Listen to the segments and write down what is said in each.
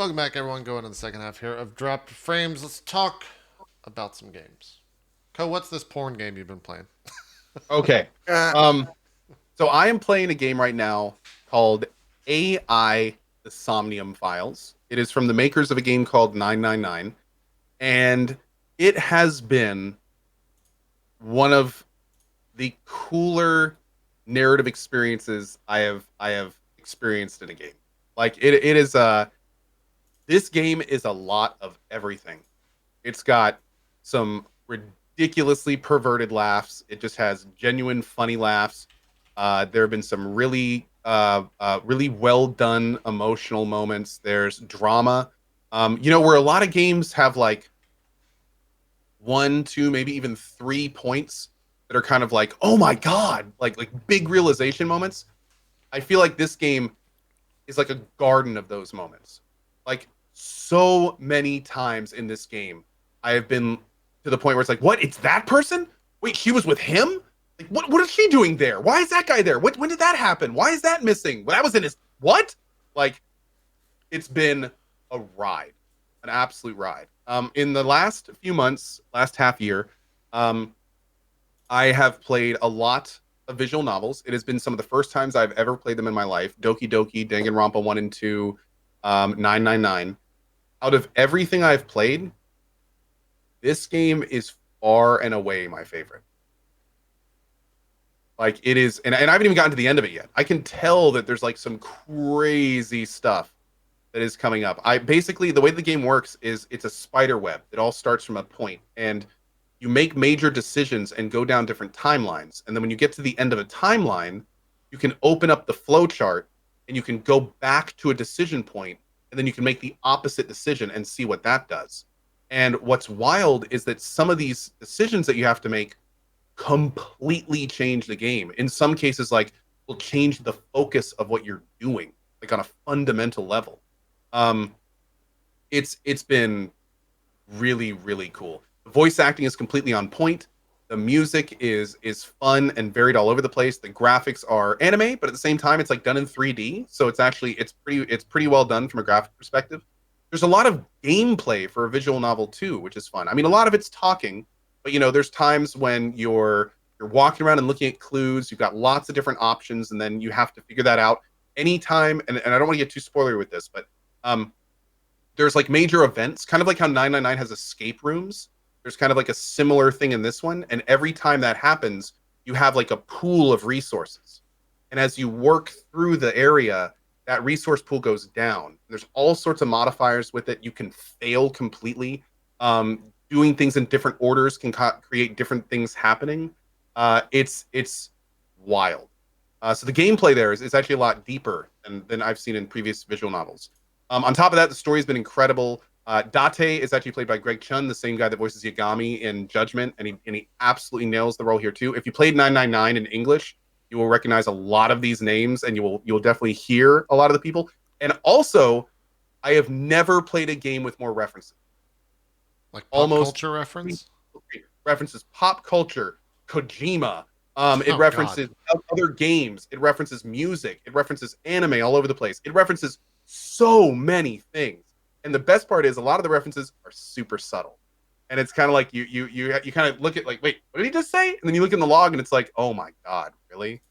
Welcome back, everyone. Going into the second half here of Dropped Frames. Let's talk about some games. Co, what's this porn game you've been playing? Okay. Um, so I am playing a game right now called AI the Somnium Files. It is from the makers of a game called 999, and it has been one of the cooler narrative experiences I have experienced in a game. Like it is this game is a lot of everything. It's got some ridiculously perverted laughs. It just has genuine funny laughs. There have been some really well done emotional moments. There's drama. Where a lot of games have like one, two, maybe even 3 points that are kind of like, oh my god, like big realization moments. I feel like this game is like a garden of those moments. Like so many times in this game, I have been to the point where it's like, what? It's that person? Wait, she was with him? Like, what is she doing there? Why is that guy there? When did that happen? Why is that missing? Well, that was in his what? Like, it's been a ride, an absolute ride. In the last few months, last half year, um, I have played a lot of visual novels. It has been some of the first times I've ever played them in my life. Doki Doki, Danganronpa 1 and 2, 999. Out of everything I've played, this game is far and away my favorite. Like it is, and I haven't even gotten to the end of it yet. I can tell that there's like some crazy stuff that is coming up. I basically the way the game works is it's a spider web. It all starts from a point, and you make major decisions and go down different timelines. And then when you get to the end of a timeline, you can open up the flow chart and you can go back to a decision point, and then you can make the opposite decision and see what that does. And what's wild is that some of these decisions that you have to make completely change the game. In some cases, like will change the focus of what you're doing, like on a fundamental level. Um, it's been really cool. The voice acting is completely on point. The music is fun and varied all over the place. The graphics are anime, but at the same time, it's like done in 3D, so it's pretty well done from a graphic perspective. There's a lot of gameplay for a visual novel too, which is fun. I mean, a lot of it's talking, but there's times when you're walking around and looking at clues. You've got lots of different options, and then you have to figure that out anytime. And I don't want to get too spoilery with this, but um, there's like major events, kind of like how 999 has escape rooms. There's kind of like a similar thing in this one. And every time that happens, you have like a pool of resources. And as you work through the area, that resource pool goes down. There's all sorts of modifiers with it. You can fail completely. Doing things in different orders can create different things happening. It's wild. So the gameplay there is actually a lot deeper than I've seen in previous visual novels. On top of that, the story's been incredible. Date is actually played by Greg Chun, the same guy that voices Yagami in Judgment, and he absolutely nails the role here too. If you played 999 in English, you will recognize a lot of these names, and you'll definitely hear a lot of the people. And also, I have never played a game with more references. Like pop Almost culture reference? references pop culture, Kojima. It Oh, God. references other games. It references music. It references anime all over the place. It references so many things. And the best part is a lot of the references are super subtle. And it's kind of like you kind of look at like, wait, what did he just say? And then you look in the log and it's like, oh my god, really,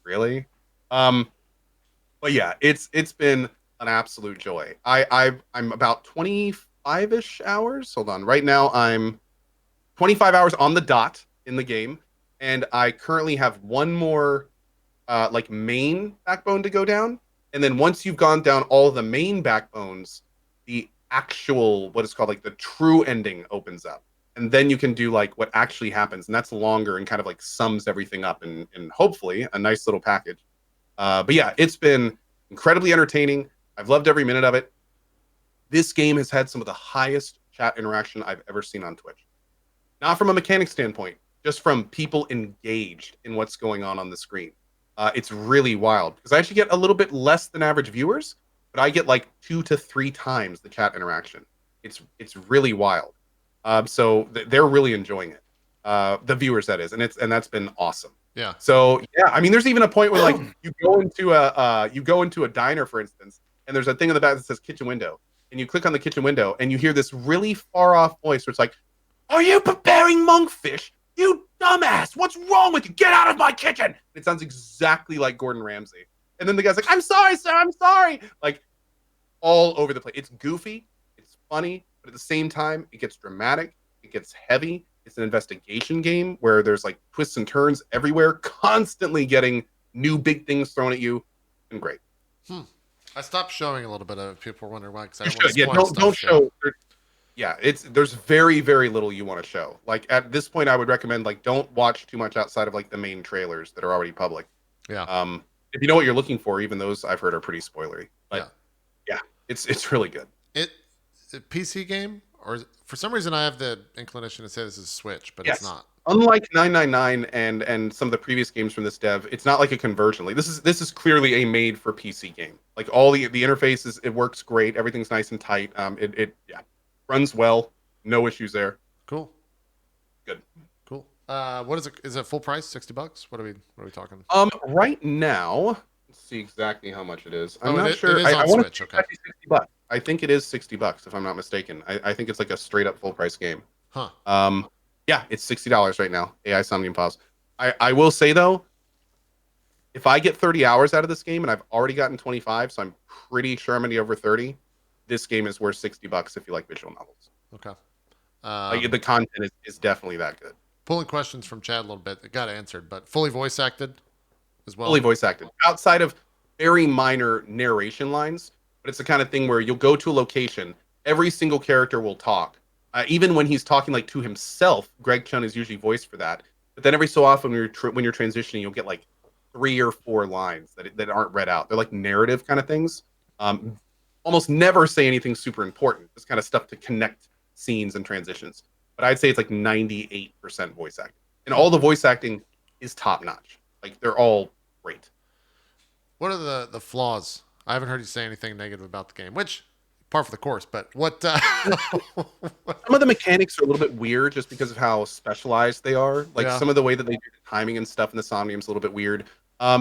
really. Um, but yeah, it's been an absolute joy. I'm about 25ish hours. Hold on, right now I'm 25 hours on the dot in the game, and I currently have one more like main backbone to go down. And then once you've gone down all of the main backbones, the actual what is called like the true ending opens up. And then you can do like what actually happens, and that's longer and kind of like sums everything up in hopefully a nice little package. But yeah, it's been incredibly entertaining. I've loved every minute of it. This game has had some of the highest chat interaction I've ever seen on Twitch. Not from a mechanic standpoint, just from people engaged in what's going on the screen. It's really wild because I actually get a little bit less than average viewers, but I get like 2 to 3 times the chat interaction. It's really wild. They're really enjoying it. The viewers, that is, and that's been awesome. Yeah. So yeah, I mean, there's even a point where like you go into a diner, for instance, and there's a thing in the back that says kitchen window, and you click on the kitchen window, and you hear this really far off voice where it's like, "Are you preparing monkfish? You dumbass! What's wrong with you? Get out of my kitchen!" It sounds exactly like Gordon Ramsay. And then the guy's like, "I'm sorry, sir. I'm sorry." Like all over the place. It's goofy. It's funny, but at the same time, it gets dramatic. It gets heavy. It's an investigation game where there's like twists and turns everywhere, constantly getting new big things thrown at you, and great. Hmm. I stopped showing a little bit of it. People were wondering why, because I You don't want should, to yeah. spoil Don't stuff. show. Yeah, there's very very little you want to show. Like at this point, I would recommend like don't watch too much outside of like the main trailers that are already public. Yeah. If you know what you're looking for, even those I've heard are pretty spoilery. But yeah, it's really good. A PC game, or for some reason I have the inclination to say this is Switch, but it's Yes. not. Unlike 999 and some of the previous games from this dev, it's not like a conversion. Like this is clearly a made for PC game. Like all the interfaces, it works great. Everything's nice and tight. It runs well. No issues there. Cool. Good. Cool. What is it? Is it full price? $60? What are we talking? Right now, let's see exactly how much it is. I'm not sure. It is I on want Switch. to say Okay. it's actually $60. I think it is $60 if I'm not mistaken. I think it's like a straight up full price game. Huh. Yeah, it's $60 right now. AI Somnium Pause. I will say though, if I get 30 hours out of this game and I've already gotten 25, so I'm pretty sure I'm gonna be over 30, this game is worth $60 if you like visual novels. Okay. Like the content is definitely that good. Pulling questions from Chad a little bit. It got answered, but fully voice acted as well. Fully voice acted. Outside of very minor narration lines, but it's the kind of thing where you'll go to a location, every single character will talk. Even when he's talking like to himself, Greg Chun is usually voiced for that. But then every so often when you're transitioning, you'll get like 3 or 4 lines that aren't read out. They're like narrative kind of things. Almost never say anything super important. It's kind of stuff to connect scenes and transitions. But I'd say it's like 98% voice acting, and all the voice acting is top notch. Like they're all great. What are the flaws? I haven't heard you say anything negative about the game, which par for the course. But what? Some of the mechanics are a little bit weird just because of how specialized they are. Like Yeah. some of the way that they do the timing and stuff in the Somnium's a little bit weird.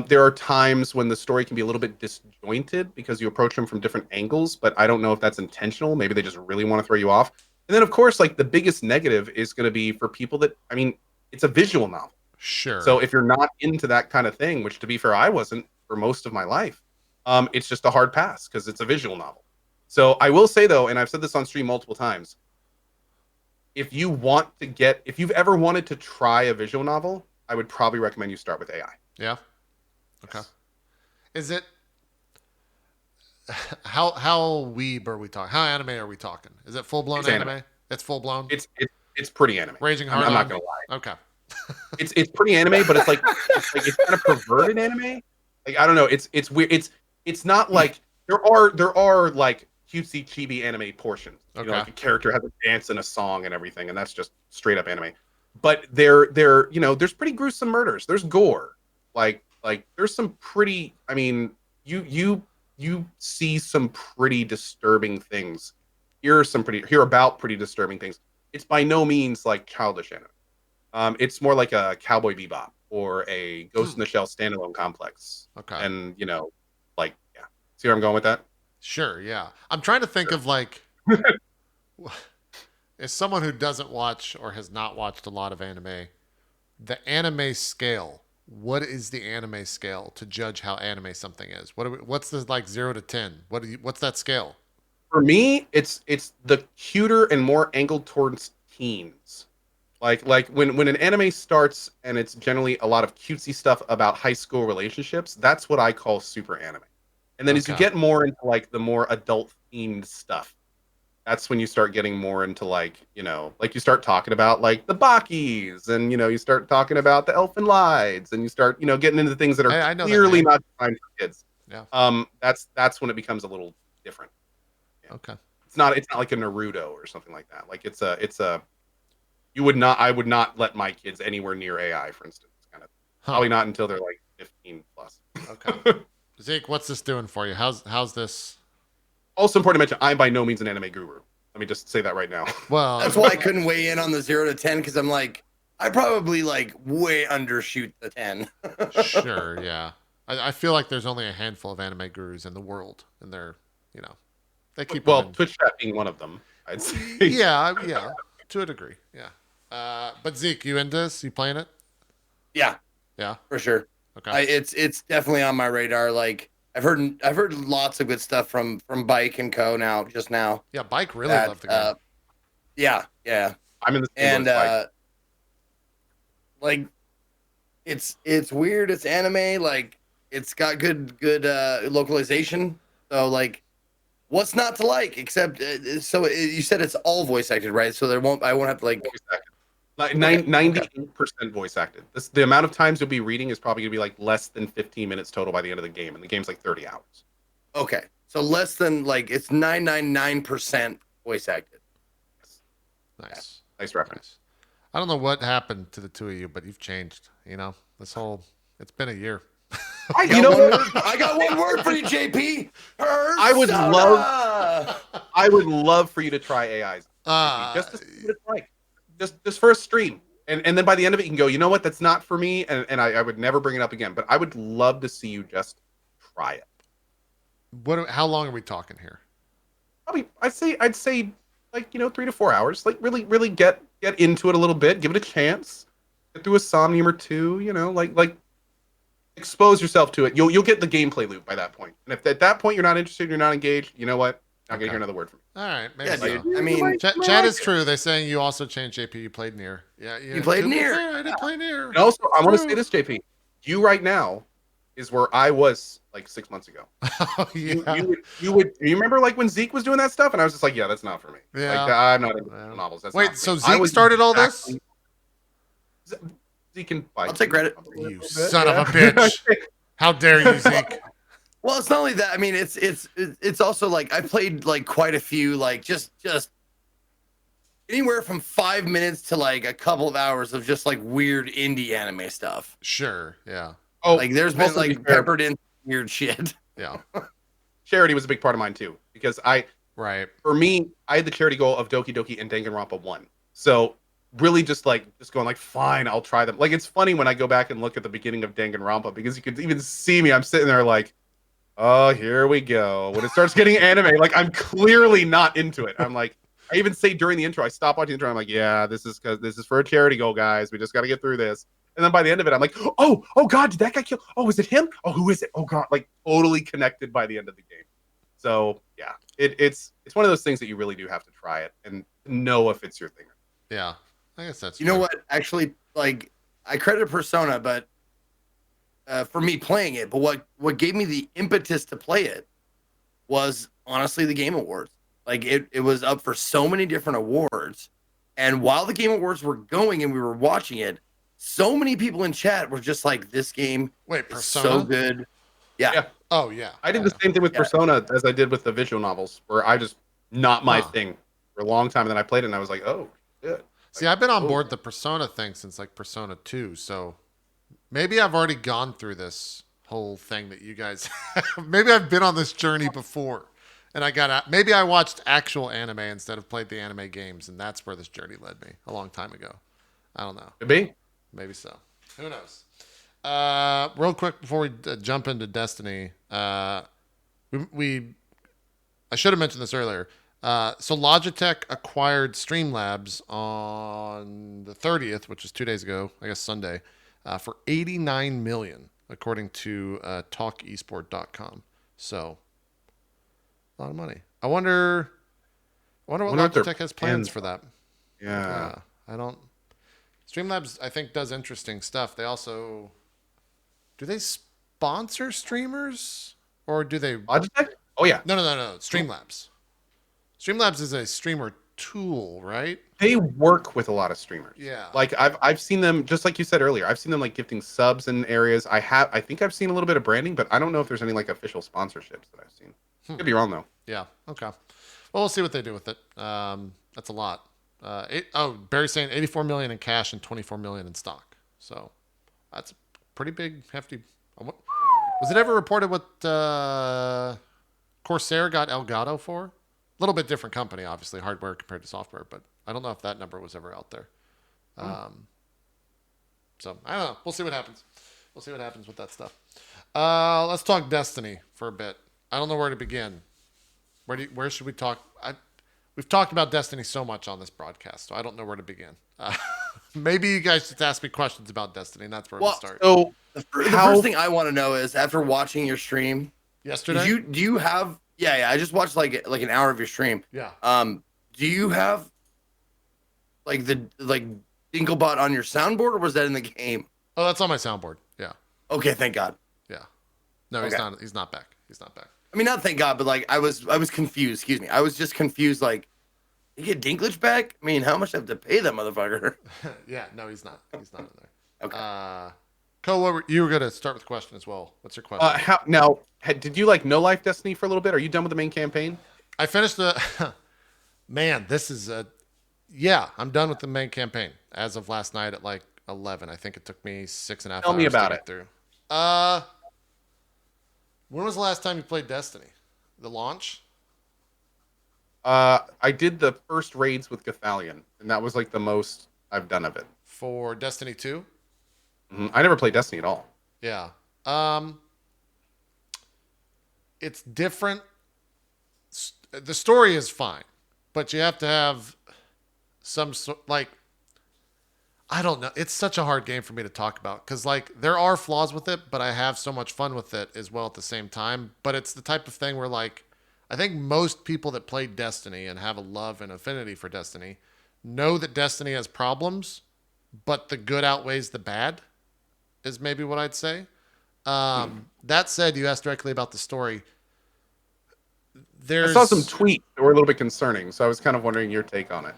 There are times when the story can be a little bit disjointed because you approach them from different angles, but I don't know if that's intentional. Maybe they just really want to throw you off. And then, of course, like the biggest negative is going to be for people that, I mean, it's a visual novel. Sure. So if you're not into that kind of thing, which to be fair, I wasn't for most of my life, it's just a hard pass because it's a visual novel. So I will say though, and I've said this on stream multiple times, if you've ever wanted to try a visual novel, I would probably recommend you start with AI. Yeah. Okay. Yes. Is it how weeb are we talking? How anime are we talking? Is it full blown It's anime? anime. It's full blown. It's pretty anime. Raging I'm hard. not gonna lie. Okay. It's pretty anime, but it's kind of perverted anime. Like I don't know. It's weird. It's not like there are like cutesy chibi anime portions. You know, Okay. like a character has a dance and a song and everything, and that's just straight up anime. But they're there's pretty gruesome murders. There's gore. Like there's some pretty. I mean, you see some pretty disturbing things. Hear about pretty disturbing things. It's by no means like childish anime. It's more like a Cowboy Bebop or a Ghost in the Shell standalone complex. Okay. And like yeah, see where I'm going with that? Sure. Yeah. I'm trying to think of like, as someone who doesn't watch or has not watched a lot of anime, the anime scale. What is the anime scale to judge how anime something is? What's the like 0 to 10? What's that scale? For me, it's the cuter and more angled towards teens. Like when an anime starts and it's generally a lot of cutesy stuff about high school relationships, that's what I call super anime. And then as you Okay. get more into like the more adult themed stuff, that's when you start getting more into like like you start talking about like the Bakis, and you start talking about the Elfin Lieds, and you start getting into things that are I know that clearly name. not designed for kids. Yeah. That's when it becomes a little different. Yeah. Okay. It's not like a Naruto or something like that. Like it's a I would not let my kids anywhere near AI, for instance. Kind of probably not until they're like 15 plus. Okay. Zeke, what's this doing for you? How's this? Also important to mention, I'm by no means an anime guru. Let me just say that right now. Well, That's why I couldn't weigh in on the 0 to 10 because I'm like, I probably like way undershoot the 10. sure, yeah. I feel like there's only a handful of anime gurus in the world, and they're They keep Well, them in. Twitch chat being one of them, I'd say. Yeah, to a degree. Yeah. But Zeke, you into this? You playing it? Yeah, Yeah. for sure. Okay. It's definitely on my radar. Like I've heard lots of good stuff from Bike and Co. Just now. Yeah, Bike really That loved the game. yeah, I'm in the same and boat as Spike. like it's weird. It's anime. Like it's got good localization. So like, what's not to like? Except you said it's all voice acted, right? So I won't have to like. Voice acted. Like Okay, 98% voice acted. The amount of times you'll be reading is probably gonna be like less than 15 minutes total by the end of the game, and the game's like 30 hours. Okay, so less than like it's 999% voice acted. Nice. Nice reference. I don't know what happened to the two of you, but you've changed. You know, it's been a year. I got one word for you, JP. I would love for you to try AIs. Just to see what it's like. Just for a stream. And then by the end of it, you can go, you know what, that's not for me, and I would never bring it up again. But I would love to see you just try it. How long are we talking here? Probably, I'd say like 3 to 4 hours. Like really get into it a little bit, give it a chance, get through a Somnium or two. Like expose yourself to it. You'll get the gameplay loop by that point. And if at that point you're not interested, you're not engaged, you know what? Not gonna hear another word from you. All right, maybe Yeah, so. dude. I mean, Chat is true. They're saying you also changed JP. You played Nier. Yeah, You played Nier. I did play Nier. And also, I want to say this, JP. You right now is where I was like 6 months ago. Oh, yeah. You remember like when Zeke was doing that stuff, and I was just like, yeah, that's not for me. Yeah. Like I'm not into novels. That's Wait, not for so me. I Zeke was started all this? Zeke can. I'll take credit. You son of a bitch! How dare you, Zeke? Well, it's not only that. I mean, it's also like I played like quite a few, like just anywhere from 5 minutes to like a couple of hours of just like weird indie anime stuff. Sure. Yeah. Oh, Like there's been also to like be fair, peppered in weird shit. Yeah. charity was a big part of mine too, because Right. for me, I had the charity goal of Doki Doki and Danganronpa 1. So really just going like, fine, I'll try them. Like it's funny when I go back and look at the beginning of Danganronpa, because you could even see me. I'm sitting there like, oh, here we go. When it starts getting anime, like I'm clearly not into it. I'm like, I even say during the intro, I stop watching the intro. I'm like, yeah, this is for a charity goal, guys. We just got to get through this. And then by the end of it, I'm like, oh God, did that guy kill? Oh, is it him? Oh, who is it? Oh God, like totally connected by the end of the game. So yeah, it's one of those things that you really do have to try it and know if it's your thing. Yeah. I guess that's. You know what? Actually, like I credit Persona, but for me playing it. But what gave me the impetus to play it was honestly the Game Awards. Like it was up for so many different awards, and while the Game Awards were going and we were watching it, so many people in chat were just like, "This game Wait, is Persona? so good." Yeah. Oh yeah. I did the same thing with Persona as I did with the visual novels, where I just not my thing for a long time, and then I played it and I was like, oh, good. See, I've been on board the Persona thing since like Persona 2, so maybe I've already gone through this whole thing that you guys maybe I've been on this journey before. And maybe I watched actual anime instead of played the anime games, and that's where this journey led me a long time ago. I don't know. Could be. Maybe so. Who knows? Real quick before we jump into Destiny, I should have mentioned this earlier. So Logitech acquired Streamlabs on the 30th, which is 2 days ago, I guess Sunday, for $89 million, according to talkesport.com. So a lot of money. I wonder what Logitech has plans for that. Yeah. I don't. Streamlabs, I think, does interesting stuff. They also do they sponsor streamers or do they? Logitech? Oh yeah. No. Streamlabs. Streamlabs is a streamer tool, right? They work with a lot of streamers. Yeah. Like I've seen them, just like you said earlier. I've seen them like gifting subs in areas. I think I've seen a little bit of branding, but I don't know if there's any like official sponsorships that I've seen. Could be wrong though. Yeah. Okay. Well, we'll see what they do with it. That's a lot. Barry's saying 84 million in cash and 24 million in stock. So that's a pretty big, hefty. Was it ever reported what Corsair got Elgato for? A little bit different company, obviously, hardware compared to software, but I don't know if that number was ever out there. So I don't know. We'll see what happens. We'll see what happens with that stuff. Let's talk Destiny for a bit. I don't know where to begin. Where should we talk? We've talked about Destiny so much on this broadcast, so I don't know where to begin. Maybe you guys just ask me questions about Destiny, and that's where we Well, start. So The how first thing I want to know is, after watching your stream, Yesterday? do you have? Yeah, I just watched like an hour of your stream. Yeah. Do you have like Dinklebot on your soundboard, or was that in the game? Oh, that's on my soundboard. Yeah. Okay, thank God. Yeah. No, he's Okay. not. He's not back. He's not back. I mean, not thank God, but like I was confused. Excuse me, I was just confused. Like, you get Dinklage back? I mean, how much do I have to pay that motherfucker? Yeah. No, he's not. He's not in there. Okay. Cole, you were gonna start with a question as well. What's your question? did you like no life Destiny for a little bit? Are you done with the main campaign? I finished the. Man, this is a. Yeah, I'm done with the main campaign as of last night at like 11. I think it took me 6.5 hours Tell me about to get it. through. When was the last time you played Destiny? The launch? I did the first raids with Gathalion, and that was like the most I've done of it. For Destiny 2? I never played Destiny at all. Yeah. It's different. The story is fine, but you have to have some like, I don't know. It's such a hard game for me to talk about because like there are flaws with it, but I have so much fun with it as well at the same time. But it's the type of thing where like I think most people that play Destiny and have a love and affinity for Destiny know that Destiny has problems, but the good outweighs the bad is maybe what I'd say. That said, you asked directly about the story. I saw some tweets that were a little bit concerning, so I was kind of wondering your take on it.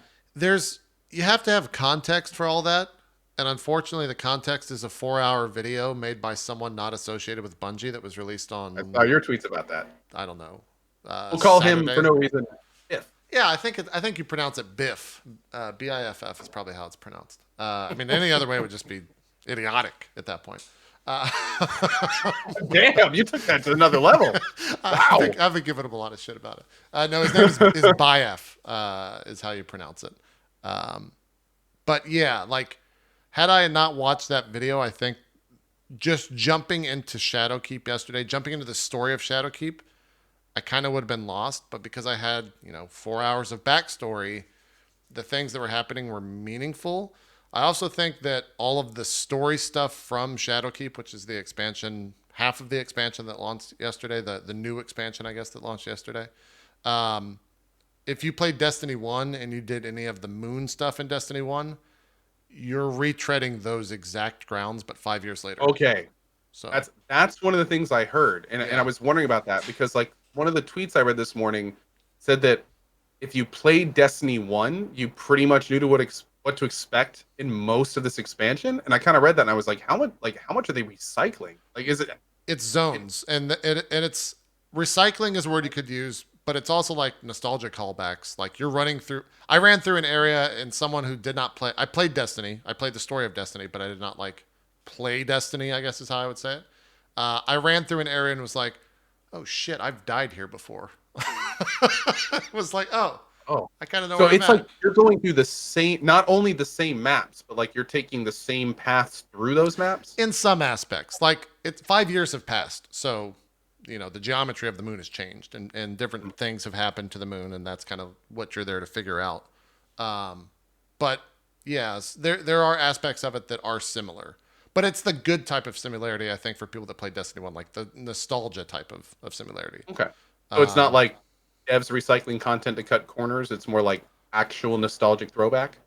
You have to have context for all that. And unfortunately, the context is a 4-hour video made by someone not associated with Bungie that was released on, I saw your tweets about that. I don't know. We'll call him Saturday. for no reason. If. Yeah, I think you pronounce it Biff. Biff is probably how it's pronounced. I mean, any other way would just be idiotic at that point. Damn, you took that to another level. Wow. I've been giving him a lot of shit about it. No, his name is Biff, is how you pronounce it. But yeah, like, had I not watched that video, I think just jumping into Shadowkeep yesterday, jumping into the story of Shadowkeep, I kind of would have been lost. But because I had, 4 hours of backstory, the things that were happening were meaningful. I also think that all of the story stuff from Shadowkeep, which is the expansion, half of the expansion that launched yesterday, the new expansion, I guess, that launched yesterday. If you played Destiny 1 and you did any of the moon stuff in Destiny 1, you're retreading those exact grounds, but 5 years later. Okay. So That's one of the things I heard. And I was wondering about that because like one of the tweets I read this morning said that if you played Destiny 1, you pretty much knew what to expect in most of this expansion. And I kind of read that and I was like, how much are they recycling? Like, is it? It's zones, and it's recycling is a word you could use, but it's also like nostalgia callbacks. Like you're running through. I ran through an area and someone who did not play. I played Destiny. I played the story of Destiny, but I did not like play Destiny, I guess is how I would say it. I ran through an area and was like, oh shit, I've died here before. It was like, oh, I kind of know. So where I'm it's at. like you're going through the same, not only the same maps, but like you're taking the same paths through those maps. In some aspects, like 5 years have passed, so the geometry of the moon has changed, and different things have happened to the moon, and that's kind of what you're there to figure out. But yes, there are aspects of it that are similar, but it's the good type of similarity, I think, for people that play Destiny 1, like the nostalgia type of similarity. Okay. So it's not like devs recycling content to cut corners. It's more like actual nostalgic throwback.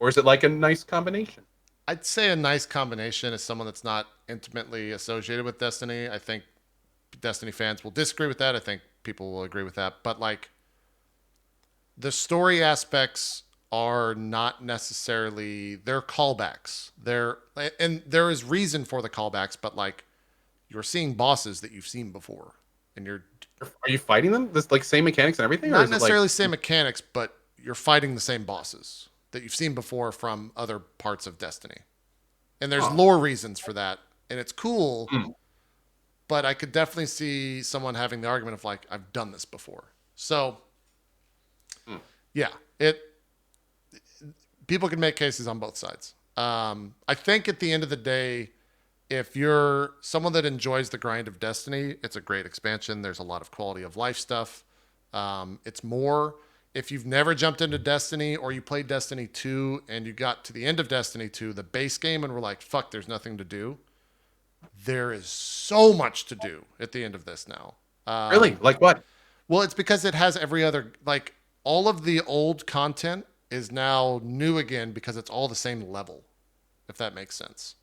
Or is it like a nice combination? I'd say a nice combination. As someone that's not intimately associated with Destiny, I think Destiny fans will disagree with that. I think people will agree with that. But like the story aspects are not necessarily, they're callbacks. And there is reason for the callbacks, but like you're seeing bosses that you've seen before, and you're Are you fighting them? This like same mechanics and everything? Or not is necessarily it like... same mechanics, but you're fighting the same bosses that you've seen before from other parts of Destiny. And there's lore reasons for that, and it's cool. But I could definitely see someone having the argument of like, I've done this before. So yeah, people can make cases on both sides. I think at the end of the day, if you're someone that enjoys the grind of Destiny, it's a great expansion. There's a lot of quality of life stuff. It's more if you've never jumped into Destiny or you played Destiny 2 and you got to the end of Destiny 2, the base game, and were like, fuck, there's nothing to do. There is so much to do at the end of this now. Really? Like what? Well, it's because it has every other, like, all of the old content is now new again because it's all the same level, if that makes sense.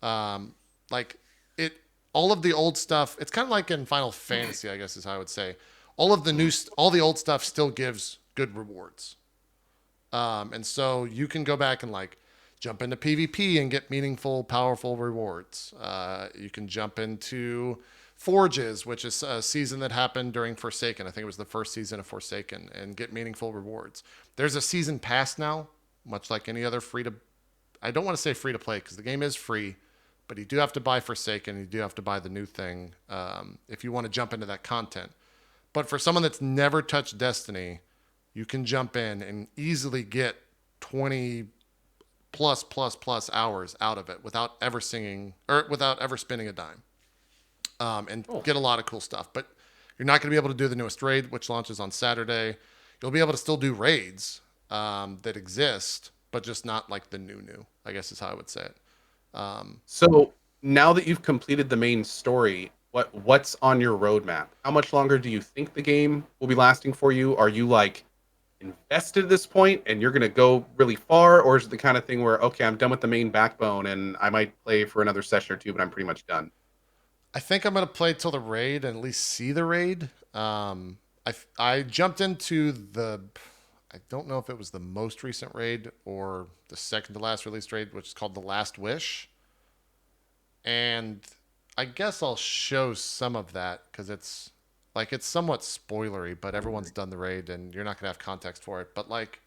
Like, it, all of the old stuff, it's kind of like in Final Fantasy, I guess is how I would say. All of the all the old stuff still gives good rewards. And so you can go back and like jump into PvP and get meaningful, powerful rewards. You can jump into Forges, which is a season that happened during Forsaken. I think it was the first season of Forsaken, and get meaningful rewards. There's a season pass now, much like any other free to. I don't want to say free to play because the game is free, but you do have to buy Forsaken. You do have to buy the new thing if you want to jump into that content. But for someone that's never touched Destiny, you can jump in and easily get 20 plus hours out of it without ever singing or without ever spending a dime, and get a lot of cool stuff. But you're not going to be able to do the newest raid, which launches on Saturday. You'll be able to still do raids that exist, but just not like the new, I guess is how I would say it. So now that you've completed the main story, what's on your roadmap? How much longer do you think the game will be lasting for you? Are you like invested at this point and you're going to go really far, or is it the kind of thing where, okay, I'm done with the main backbone and I might play for another session or two, but I'm pretty much done? I think I'm going to play till the raid and at least see the raid. I jumped into I don't know if it was the most recent raid or the second to last released raid, which is called The Last Wish. And I guess I'll show some of that because it's somewhat spoilery, but everyone's done the raid and you're not going to have context for it. But like,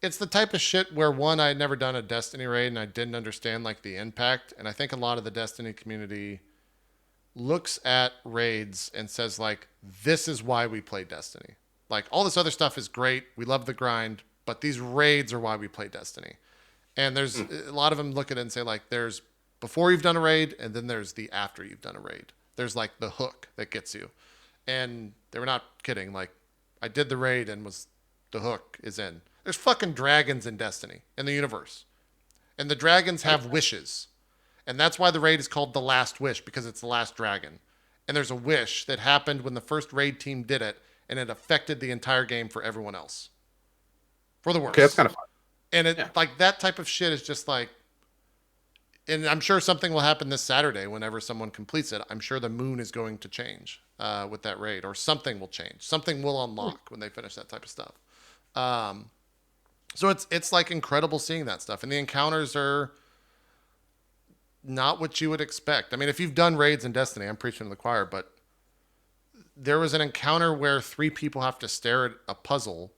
it's the type of shit where one, I had never done a Destiny raid and I didn't understand like the impact. And I think a lot of the Destiny community looks at raids and says like, this is why we play Destiny. Like all this other stuff is great. We love the grind, but these raids are why we play Destiny. And there's a lot of them look at it and say like, there's before you've done a raid and then there's the after you've done a raid. There's like the hook that gets you. And they were not kidding. Like I did the raid and the hook is in. There's fucking dragons in Destiny in the universe. And the dragons have wishes. And that's why the raid is called The Last Wish, because it's the last dragon. And there's a wish that happened when the first raid team did it, and it affected the entire game for everyone else. For the worst. Okay, that's kind of fun. And it like that type of shit is just like, and I'm sure something will happen this Saturday whenever someone completes it. I'm sure the moon is going to change with that raid, or something will change. Something will unlock when they finish that type of stuff. So it's like incredible seeing that stuff. And the encounters are not what you would expect. I mean, if you've done raids in Destiny, I'm preaching to the choir, but there was an encounter where 3 people have to stare at a puzzle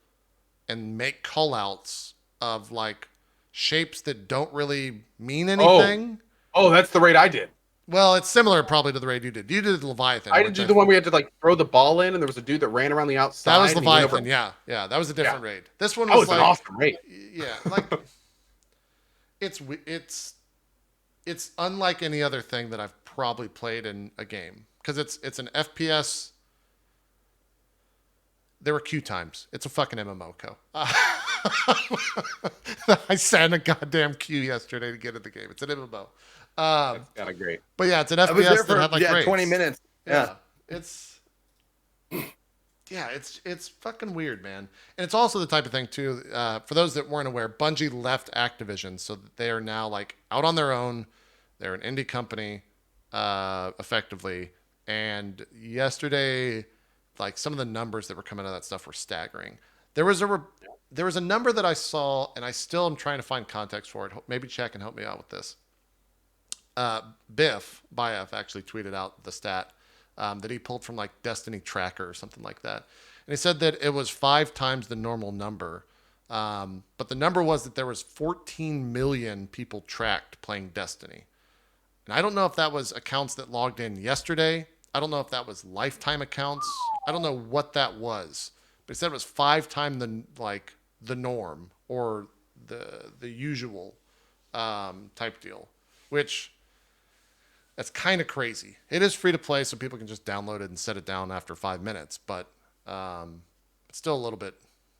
and make callouts of like shapes that don't really mean anything. Oh, that's the raid I did. Well, it's similar probably to the raid you did. You did Leviathan. I did do the one where you had to like throw the ball in, and there was a dude that ran around the outside. That was Leviathan. Yeah. That was a different raid. This one was an awesome raid. Yeah, like it's unlike any other thing that I've probably played in a game because it's an FPS. There were queue times. It's a fucking MMO, I sat in a goddamn queue yesterday to get in the game. It's an MMO. That's kind of great. But yeah, it's an I was there FPS for that had like raids. 20 minutes. Yeah. It's fucking weird, man. And it's also the type of thing too. For those that weren't aware, Bungie left Activision so that they are now like out on their own. They're an indie company, effectively. And yesterday, like some of the numbers that were coming out of that stuff were staggering. There was a number that I saw, and I still am trying to find context for it. Maybe Chad can help me out with this. Biff actually tweeted out the stat that he pulled from like Destiny Tracker or something like that. And he said that it was 5 times the normal number. But the number was that there was 14 million people tracked playing Destiny. And I don't know if that was accounts that logged in yesterday. I don't know if that was lifetime accounts. I don't know what that was. But he said it was 5 times the norm or the usual type deal, which that's kind of crazy. It is free to play, so people can just download it and set it down after 5 minutes. But It's still a little bit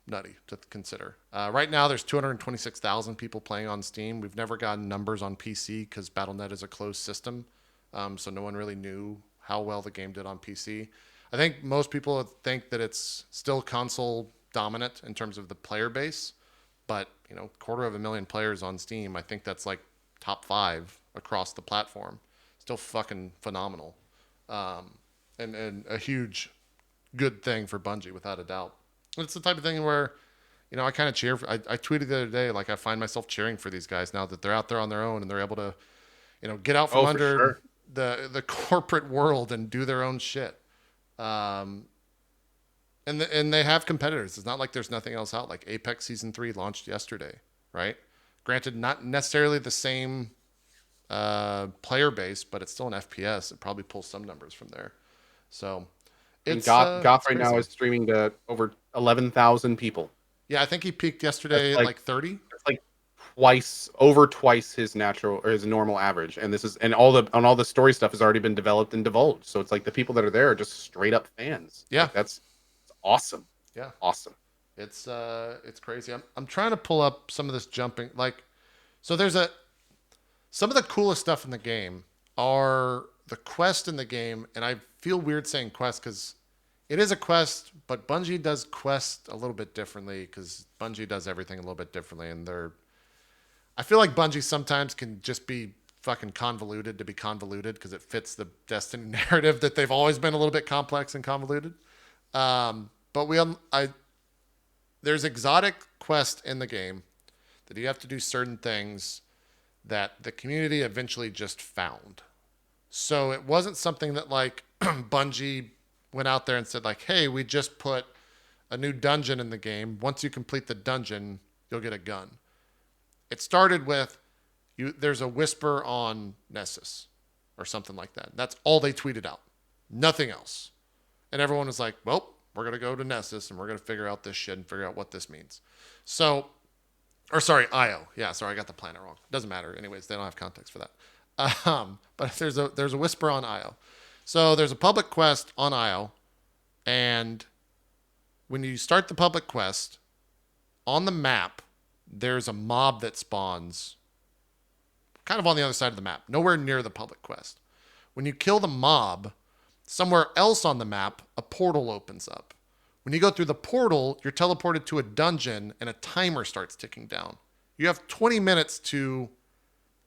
nutty to consider. Right now, there's 226,000 people playing on Steam. We've never gotten numbers on PC because Battle.net is a closed system, so no one really knew how well the game did on PC. I think most people think that it's still console dominant in terms of the player base, but 250,000 players on Steam. I think that's like top 5 across the platform. Still fucking phenomenal, and a huge good thing for Bungie without a doubt. It's the type of thing where, I kind of cheer. I tweeted the other day, like I find myself cheering for these guys now that they're out there on their own and they're able to, get out from Oh, for under sure. the corporate world and do their own shit. And they have competitors. It's not like there's nothing else out. Like Apex Season 3 launched yesterday, right? Granted, not necessarily the same player base, but it's still an FPS. It probably pulls some numbers from there. So And it's Goth it's right now crazy. is streaming to over 11,000 people. Yeah, I think he peaked yesterday That's at like like 30. that's like over twice his natural or his normal average. And this is and all the story stuff has already been developed and divulged. So it's like the people that are there are just straight up fans. Yeah, Like it's awesome. yeah. Awesome. It's crazy. I'm trying to pull up some of this jumping. Like, so some of the coolest stuff in the game are the quest in the game, and I feel weird saying quest because it is a quest, but Bungie does quest a little bit differently because Bungie does everything a little bit differently, and I feel like Bungie sometimes can just be fucking convoluted to be convoluted because it fits the Destiny narrative that they've always been a little bit complex and convoluted. But there's exotic quest in the game that you have to do certain things that the community eventually just found. So it wasn't something that like Bungie went out there and said like, "Hey, we just put a new dungeon in the game. Once you complete the dungeon, you'll get a gun." It started with there's a whisper on Nessus or something like that. That's all they tweeted out. Nothing else. And everyone was like, "Well, we're going to go to Nessus and we're going to figure out this shit and figure out what this means." So, or sorry, IO. Yeah, sorry, I got the planet wrong. Doesn't matter. Anyways, they don't have context for that. But there's a whisper on IO. So there's a public quest on IO, and when you start the public quest on the map, there's a mob that spawns kind of on the other side of the map, nowhere near the public quest. When you kill the mob, somewhere else on the map, a portal opens up. When you go through the portal, you're teleported to a dungeon and a timer starts ticking down. You have 20 minutes to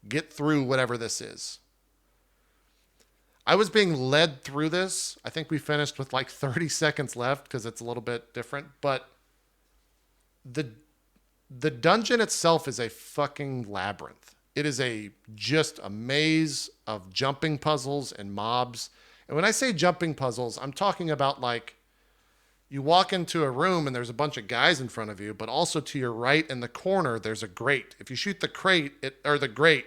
get through whatever this is. I was being led through this. I think we finished with like 30 seconds left because it's a little bit different. But the dungeon itself is a fucking labyrinth. It is just a maze of jumping puzzles and mobs. And when I say jumping puzzles, I'm talking about like you walk into a room and there's a bunch of guys in front of you, but also to your right in the corner, there's a grate. If you shoot the grate,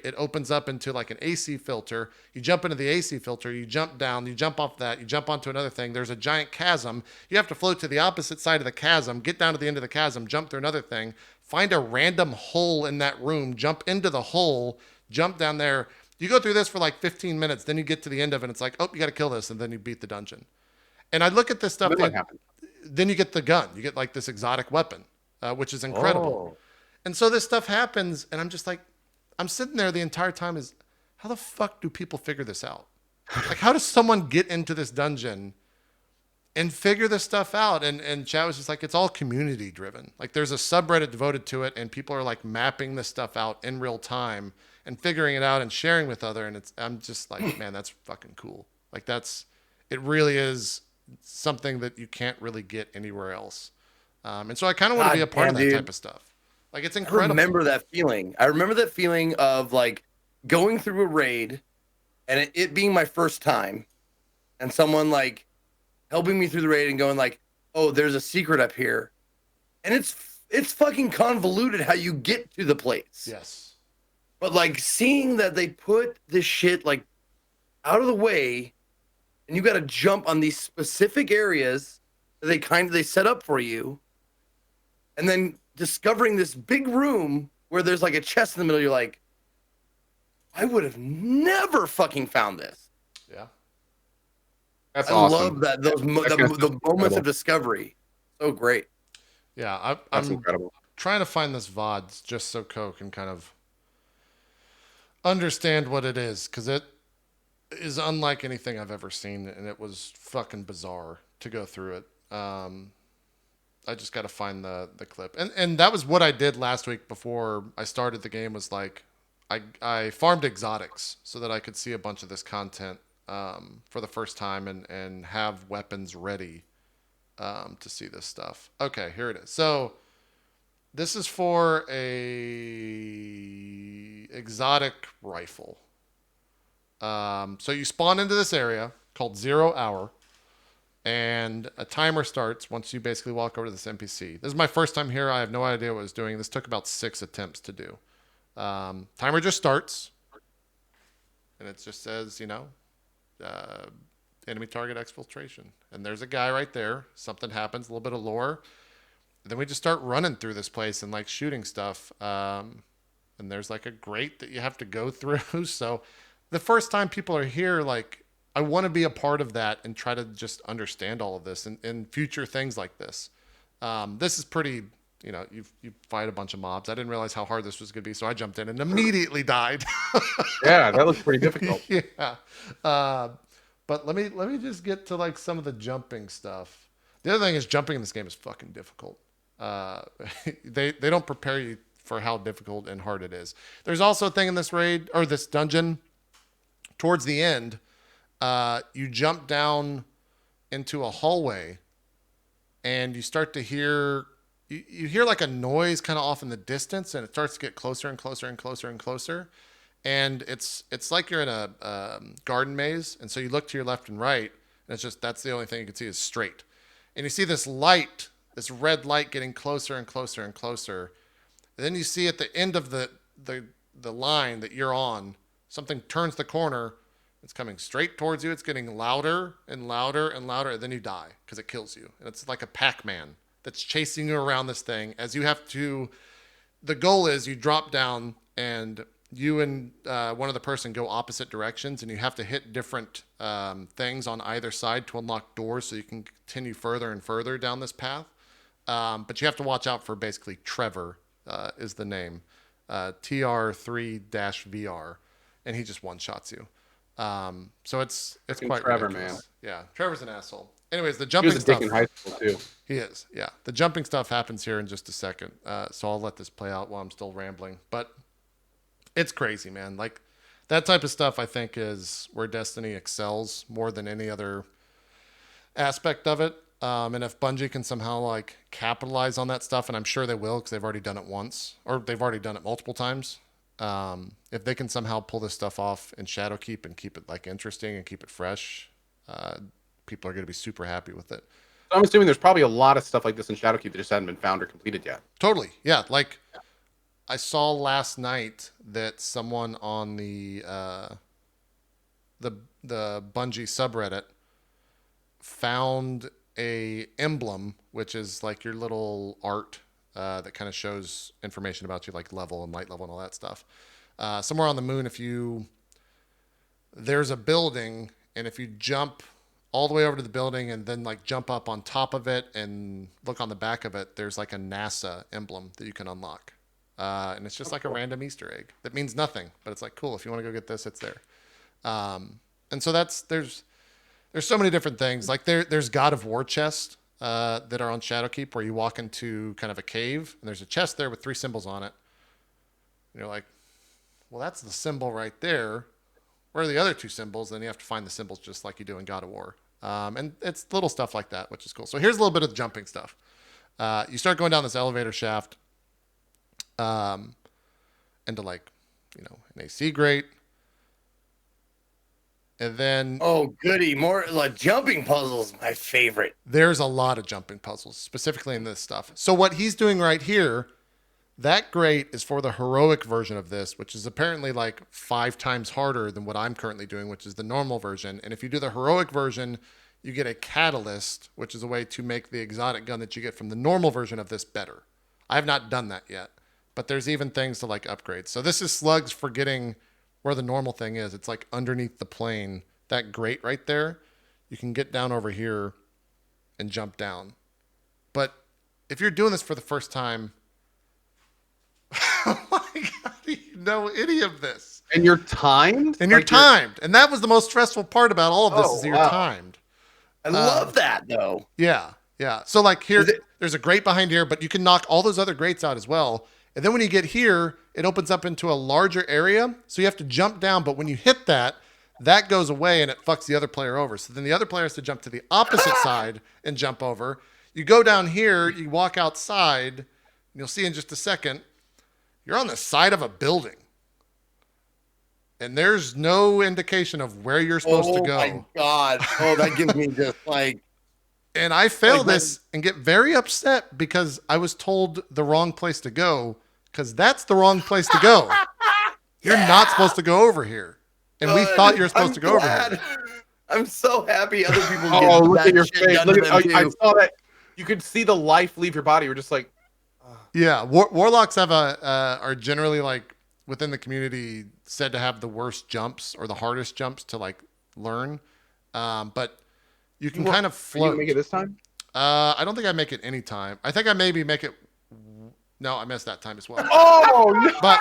it opens up into like an AC filter. You jump into the AC filter, you jump down, you jump off that, you jump onto another thing. There's a giant chasm. You have to float to the opposite side of the chasm, get down to the end of the chasm, jump through another thing, find a random hole in that room, jump into the hole, jump down there. You go through this for like 15 minutes, then you get to the end of it, and it's like, oh, you got to kill this, and then you beat the dungeon. And I look at this stuff, Then what happened? then you get the gun. You get like this exotic weapon, which is incredible. Oh. And so this stuff happens, and I'm just like, I'm sitting there the entire time is, how the fuck do people figure this out? Like, how does someone get into this dungeon and figure this stuff out? And chat was just like, it's all community driven. Like, there's a subreddit devoted to it, and people are like mapping this stuff out in real time and figuring it out and sharing with other. And I'm just like, man, that's fucking cool. Like, it really is something that you can't really get anywhere else. And so I kind of want to be a part of that type of stuff. Like, it's I incredible. remember that feeling. I remember that feeling of like going through a raid and it being my first time and someone like helping me through the raid and going like, oh, there's a secret up here. And it's fucking convoluted how you get to the place. Yes. But like seeing that they put this shit like out of the way and you got to jump on these specific areas that they set up for you, and then discovering this big room where there's like a chest in the middle, you're like, I would have never fucking found this. Yeah. That's I awesome. love that That kind of the stuff's moments incredible. of discovery. So great. Yeah, That's I'm incredible. trying to find this VOD just so Co can kind of understand what it is, because it is unlike anything I've ever seen, and it was fucking bizarre to go through it. I just got to find the clip, and that was what I did last week before I started the game. Was like I farmed exotics so that I could see a bunch of this content for the first time and have weapons ready to see this stuff. Okay, here it is. So this is for a exotic rifle. So you spawn into this area called 0 hour, and a timer starts once you basically walk over to this NPC. This is my first time here. I have no idea what I was doing. This took about 6 attempts to do. Timer just starts, and it just says, uh, enemy target exfiltration. And there's a guy right there. Something happens, a little bit of lore. Then we just start running through this place and like shooting stuff. And there's like a grate that you have to go through. So the first time people are here, like I want to be a part of that and try to just understand all of this and future things like this. This is pretty, you fight a bunch of mobs. I didn't realize how hard this was going to be, so I jumped in and immediately died. Yeah, that looks pretty difficult. Yeah. But let me just get to like some of the jumping stuff. The other thing is jumping in this game is fucking difficult. They don't prepare you for how difficult and hard it is. There's also a thing in this raid or this dungeon towards the end. You jump down into a hallway and you start to hear you hear like a noise kind of off in the distance, and it starts to get closer and closer and closer and closer. And it's like you're in a garden maze, and so you look to your left and right, and it's just that's the only thing you can see is straight. And you see this light, this red light, getting closer and closer and closer. And then you see at the end of the line that you're on, something turns the corner. It's coming straight towards you. It's getting louder and louder and louder, and then you die because it kills you. And it's like a Pac-Man that's chasing you around this thing as you have to. The goal is you drop down and you and one other person go opposite directions, and you have to hit different things on either side to unlock doors so you can continue further and further down this path. But you have to watch out for basically Trevor is the name, TR3-VR, and he just one-shots you. So it's quite Trevor, ridiculous. man. Yeah, Trevor's an asshole. Anyways, the He jumping was a dick stuff. in high school too. He is, yeah. The jumping stuff happens here in just a second, so I'll let this play out while I'm still rambling. But it's crazy, man. Like that type of stuff, I think, is where Destiny excels more than any other aspect of it. And if Bungie can somehow like capitalize on that stuff, and I'm sure they will because they've already done it once, or they've already done it multiple times. If they can somehow pull this stuff off in Shadowkeep and keep it like interesting and keep it fresh, people are going to be super happy with it. So I'm assuming there's probably a lot of stuff like this in Shadowkeep that just hadn't been found or completed yet. Totally, yeah. Like I saw last night that someone on the Bungie subreddit found a emblem, which is like your little art that kind of shows information about you, like level and light level and all that stuff. Somewhere on the moon, there's a building, and if you jump all the way over to the building and then like jump up on top of it and look on the back of it, there's like a NASA emblem that you can unlock. And it's just like a random Easter egg that means nothing, but it's like, cool. If you want to go get this, it's there. And so there's so many different things. Like there's God of War chests that are on Shadowkeep where you walk into kind of a cave and there's a chest there with 3 symbols on it. And you're like, well, that's the symbol right there. Where are the other 2 symbols? Then you have to find the symbols just like you do in God of War. And it's little stuff like that, which is cool. So here's a little bit of the jumping stuff. You start going down this elevator shaft into like, an AC grate. And then Oh, goody. More like jumping puzzles, my favorite. there's a lot of jumping puzzles, specifically in this stuff. So what he's doing right here, that grate is for the heroic version of this, which is apparently like 5 times harder than what I'm currently doing, which is the normal version. And if you do the heroic version, you get a catalyst, which is a way to make the exotic gun that you get from the normal version of this better. I have not done that yet, but there's even things to like upgrade. So this is Slugs forgetting where the normal thing is. It's like underneath the plane, that grate right there. you can get down over here and jump down. But if you're doing this for the first time, oh my God, do you know any of this? And you're timed? And you're Like, timed. And that was the most stressful part about all of this Oh, is that you're wow. timed. I love that though. Yeah, yeah. So like here, Is it- there's a grate behind here, but you can knock all those other grates out as well. And then when you get here, it opens up into a larger area. So you have to jump down, but when you hit that, that goes away and it fucks the other player over. So then the other player has to jump to the opposite side and jump over. You go down here, you walk outside, and you'll see in just a second, you're on the side of a building. And there's no indication of where you're supposed to go. Oh my God. Oh, that gives me just like. And I fail Like, this and get very upset because I was told the wrong place to go because that's the wrong place to go. You're not supposed to go over here. And we thought you were supposed to go over here. I'm so happy other people get Oh, look that at your shit face. done Look to at, them I too. saw that. You could see the life leave your body. You're just like, Yeah, warlocks have are generally like within the community said to have the worst jumps or the hardest jumps to like learn. But you can kind of are you float. gonna make it this time? I don't think I make it any time. I think I maybe make it. No, I missed that time as well. Oh, no. But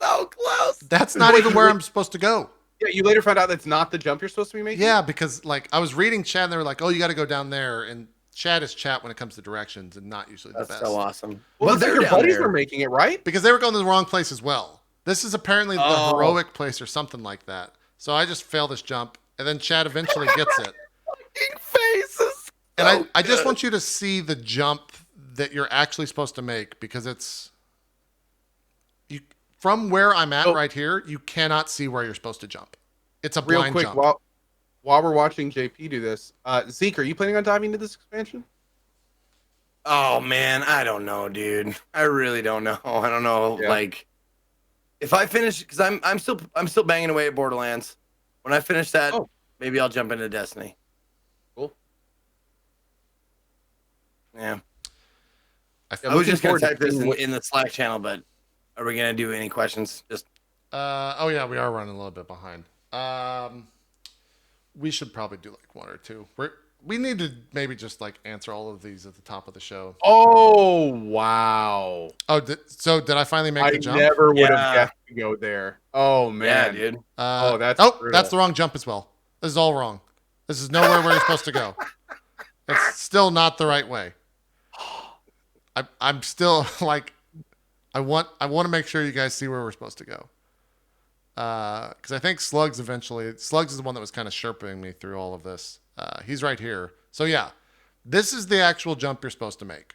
So close. that's not even where I'm supposed to go. Yeah, you later found out that's not the jump you're supposed to be making? Yeah, because like I was reading chat and they were like, "Oh, you got to go down there." And chat is chat when it comes to directions and not usually That's the best. so awesome. Well, But they're your down buddies there. are making it, right? Because they were going to the wrong place as well. This is apparently the Oh. heroic place or something like that. So I just fail this jump, and then Chad eventually gets it. Fucking faces. And I just want you to see the jump that you're actually supposed to make because it's you from where I'm at Oh. right here. You cannot see where you're supposed to jump. It's a Real blind quick, jump. while we're watching JP do this, Zeke, are you planning on diving into this expansion? Oh man, I don't know, dude. I really don't know. I don't know. Yeah. Like, if I finish, because I'm still banging away at Borderlands. When I finish that, Oh. maybe I'll jump into Destiny. Cool. Yeah. I I was looking just gonna forward to type this seeing what- in the Slack channel, but are we gonna do any questions? Just Oh yeah, we are running a little bit behind. We should probably do like one or two. We need to maybe just like answer all of these at the top of the show. Oh, wow. Oh, did I finally make I the jump? never would have Yeah. guessed to go there. Oh, man. yeah, dude. Oh, that's brutal. that's the wrong jump as well. This is all wrong. This is nowhere where you're supposed to go. It's still not the right way. I'm still like, I want to make sure you guys see where we're supposed to go. Because I think Slugs is the one that was kind of sherping me through all of this. He's right here. So yeah, this is the actual jump you're supposed to make.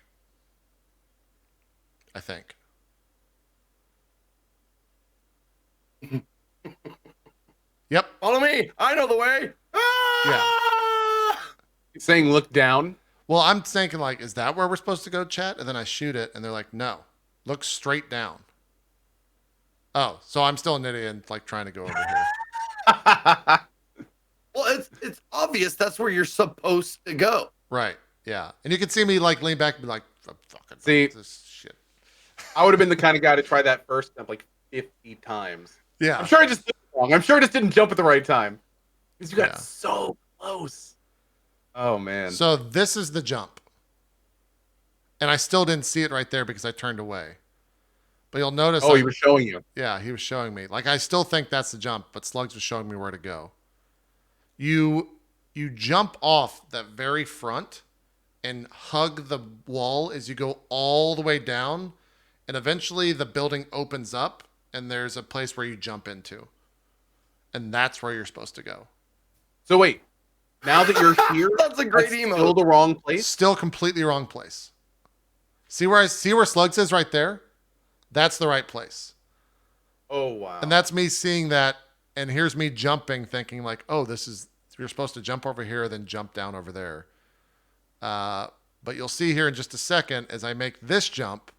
I think. Yep. Follow me. I know the way. Ah! He's saying look down. Well, I'm thinking like, is that where we're supposed to go, chat? And then I shoot it, and they're like, no, look straight down. Oh, so I'm still an idiot and like trying to go over here. Well, it's obvious that's where you're supposed to go. Right. Yeah. And you can see me like lean back and be like, I'm fucking See- this shit. I would have been the kind of guy to try that first jump like 50 times. Yeah. I'm sure I just did it wrong. I'm sure I just didn't jump at the right time. Because you got Yeah. so close. Oh, man. So this is the jump. And I still didn't see it right there because I turned away. But you'll notice. Oh, he was showing you. Yeah, he was showing me. Like I still think that's the jump, but Slugs was showing me where to go. You jump off that very front and hug the wall as you go all the way down, and eventually the building opens up and there's a place where you jump into. And that's where you're supposed to go. So wait, now that you're here, That's a great that's emo. still the wrong place? Still completely wrong place. See where Slugs is right there? That's the right place. Oh, wow. And that's me seeing that, and here's me jumping, thinking like, oh, you're supposed to jump over here, then jump down over there. But you'll see here in just a second, as I make this jump,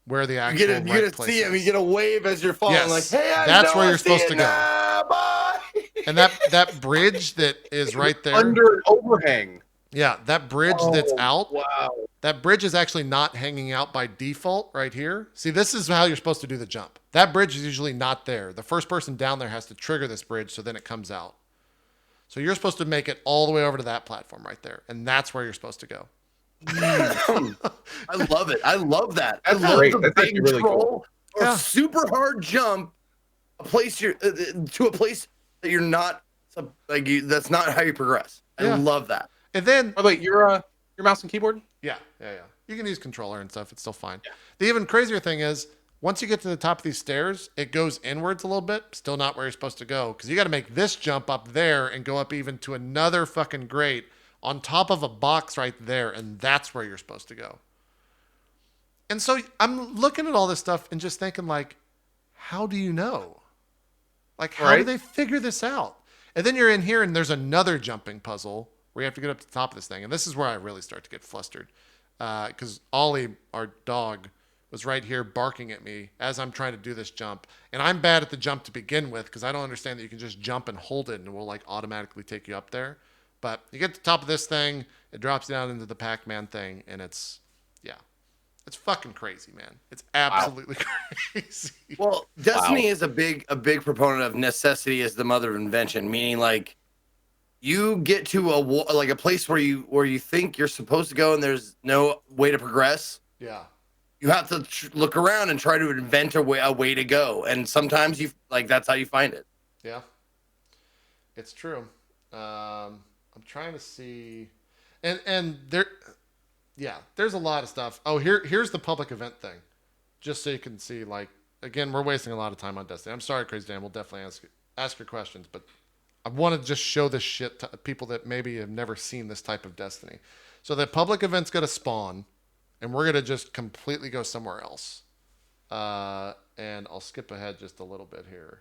where the You actual get to right place see him. is. You get a wave as you're falling. Yes, Like, hey, that's where I you're see supposed it to go. now, bye. And that bridge that is right there, Under an overhang. yeah, that bridge that's Oh, out, Wow. that bridge is actually not hanging out by default right here. See, this is how you're supposed to do the jump. That bridge is usually not there. The first person down there has to trigger this bridge, so then it comes out. So you're supposed to make it all the way over to that platform right there, and that's where you're supposed to go. I love it. I love that. I That's love great. the That's big actually really troll cool. or Yeah. super hard jump a place you're to a place that you're not like you. That's not how you progress. I Yeah. love that. And then By the way, your mouse and keyboard? yeah. You can use controller and stuff. It's still fine. Yeah. The even crazier thing is once you get to the top of these stairs, it goes inwards a little bit. Still not where you're supposed to go because you got to make this jump up there and go up even to another fucking grate on top of a box right there, and that's where you're supposed to go. And so I'm looking at all this stuff and just thinking, like, how do you know? Like, how do Right. they figure this out? And then you're in here and there's another jumping puzzle where you have to get up to the top of this thing. And this is where I really start to get flustered. Because Ollie, our dog, was right here barking at me as I'm trying to do this jump. And I'm bad at the jump to begin with because I don't understand that you can just jump and hold it and it will like automatically take you up there. But you get to the top of this thing, it drops down into the Pac-Man thing, and it's fucking crazy, man. It's absolutely crazy. Well, Destiny is a big proponent of necessity as the mother of invention, meaning like you get to a place where you think you're supposed to go and there's no way to progress. Yeah. You have to look around and try to invent a way to go, and sometimes that's how you find it. Yeah. It's true. I'm trying to see, and there, yeah, there's a lot of stuff. Oh, here's the public event thing, just so you can see. Like again, we're wasting a lot of time on Destiny. I'm sorry, Crazy Dan. We'll definitely ask your questions, but I want to just show this shit to people that maybe have never seen this type of Destiny. So the public event's gonna spawn, and we're gonna just completely go somewhere else. And I'll skip ahead just a little bit here.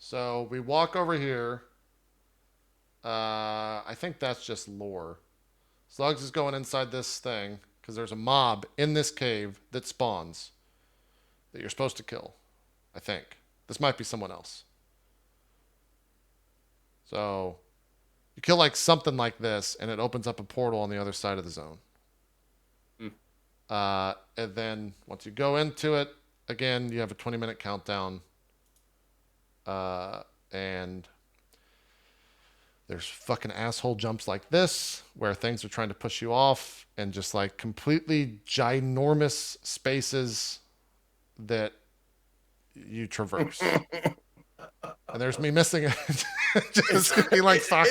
So we walk over here. I think that's just lore. Slugs is going inside this thing because there's a mob in this cave that spawns that you're supposed to kill. I think. This might be someone else. So you kill like something like this and it opens up a portal on the other side of the zone. And then once you go into it, again, you have a 20-minute countdown. And there's fucking asshole jumps like this where things are trying to push you off and just like completely ginormous spaces that you traverse. And there's me missing it. Just being like sock.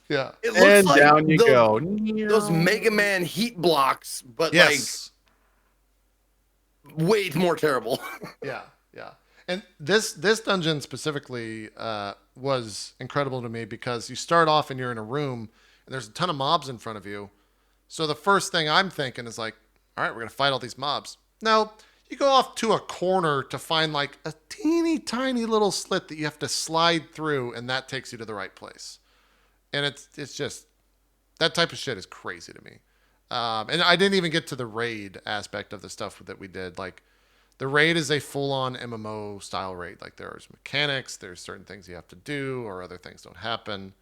Yeah. It looks And like down you go. those Mega Man heat blocks, but Yes. like way more terrible. Yeah. And this dungeon specifically was incredible to me because you start off and you're in a room and there's a ton of mobs in front of you. So the first thing I'm thinking is like, all right, we're going to fight all these mobs. No, you go off to a corner to find like a teeny tiny little slit that you have to slide through, and that takes you to the right place. And it's just, that type of shit is crazy to me. And I didn't even get to the raid aspect of the stuff that we did. Like, the raid is a full-on MMO style raid. Like there's mechanics, there's certain things you have to do, or other things don't happen.